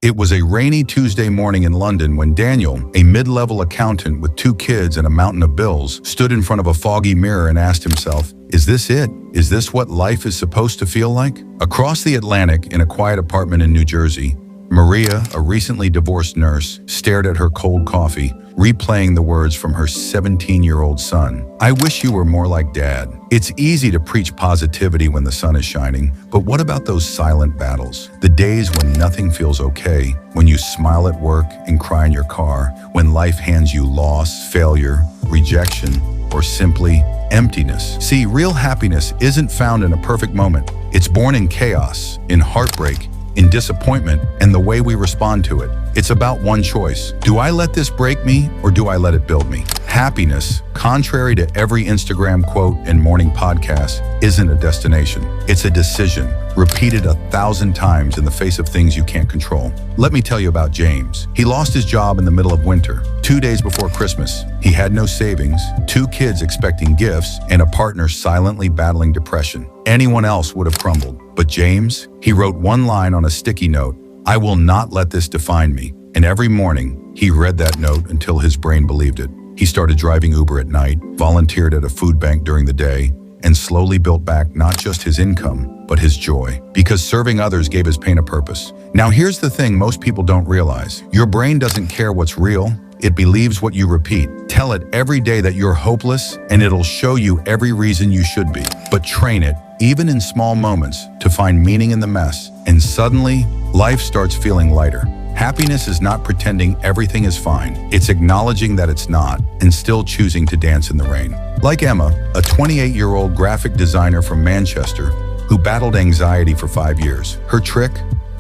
It was a rainy Tuesday morning in London when Daniel, a mid-level accountant with 2 kids and a mountain of bills, stood in front of a foggy mirror and asked himself, "Is this it? Is this what life is supposed to feel like?" Across the Atlantic, in a quiet apartment in New Jersey, Maria, a recently divorced nurse, stared at her cold coffee, replaying the words from her 17-year-old son. "I wish you were more like Dad." It's easy to preach positivity when the sun is shining, but what about those silent battles? The days when nothing feels okay, when you smile at work and cry in your car, when life hands you loss, failure, rejection, or simply emptiness. See, real happiness isn't found in a perfect moment. It's born in chaos, in heartbreak, in disappointment, and the way we respond to it. It's about one choice. Do I let this break me, or do I let it build me? Happiness, contrary to every Instagram quote and morning podcast, isn't a destination. It's a decision, repeated 1,000 times in the face of things you can't control. Let me tell you about James. He lost his job in the middle of winter, 2 days before Christmas. He had no savings, 2 kids expecting gifts, and a partner silently battling depression. Anyone else would have crumbled. But James, he wrote one line on a sticky note: "I will not let this define me." And every morning, he read that note until his brain believed it. He started driving Uber at night, volunteered at a food bank during the day, and slowly built back not just his income, but his joy. Because serving others gave his pain a purpose. Now here's the thing most people don't realize. Your brain doesn't care what's real. It believes what you repeat. Tell it every day that you're hopeless, and it'll show you every reason you should be. But train it, even in small moments, to find meaning in the mess. And suddenly, life starts feeling lighter. Happiness is not pretending everything is fine. It's acknowledging that it's not, and still choosing to dance in the rain. Like Emma, a 28-year-old graphic designer from Manchester who battled anxiety for 5 years. Her trick?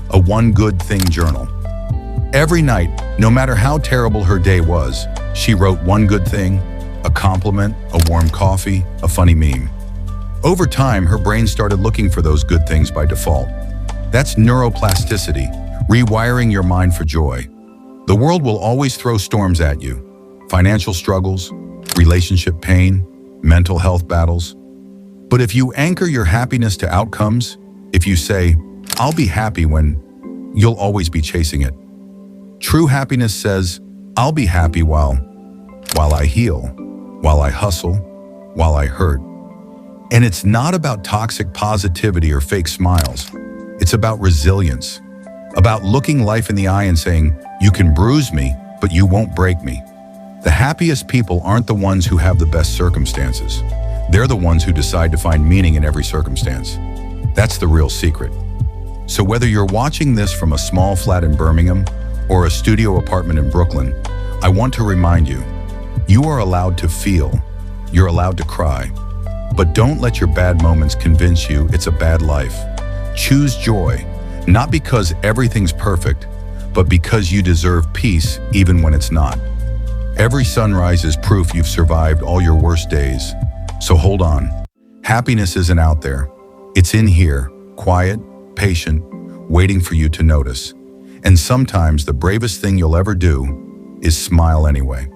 A one good thing journal. Every night, no matter how terrible her day was, she wrote one good thing: a compliment, a warm coffee, a funny meme. Over time, her brain started looking for those good things by default. That's neuroplasticity, rewiring your mind for joy. The world will always throw storms at you: financial struggles, relationship pain, mental health battles. But if you anchor your happiness to outcomes, if you say, "I'll be happy when," you'll always be chasing it. True happiness says, "I'll be happy while I heal, while I hustle, while I hurt." And it's not about toxic positivity or fake smiles. It's about resilience, about looking life in the eye and saying, "You can bruise me, but you won't break me." The happiest people aren't the ones who have the best circumstances. They're the ones who decide to find meaning in every circumstance. That's the real secret. So whether you're watching this from a small flat in Birmingham or a studio apartment in Brooklyn, I want to remind you, you are allowed to feel, you're allowed to cry, but don't let your bad moments convince you it's a bad life. Choose joy, not because everything's perfect, but because you deserve peace even when it's not. Every sunrise is proof you've survived all your worst days. So hold on. Happiness isn't out there. It's in here, quiet, patient, waiting for you to notice. And sometimes the bravest thing you'll ever do is smile anyway.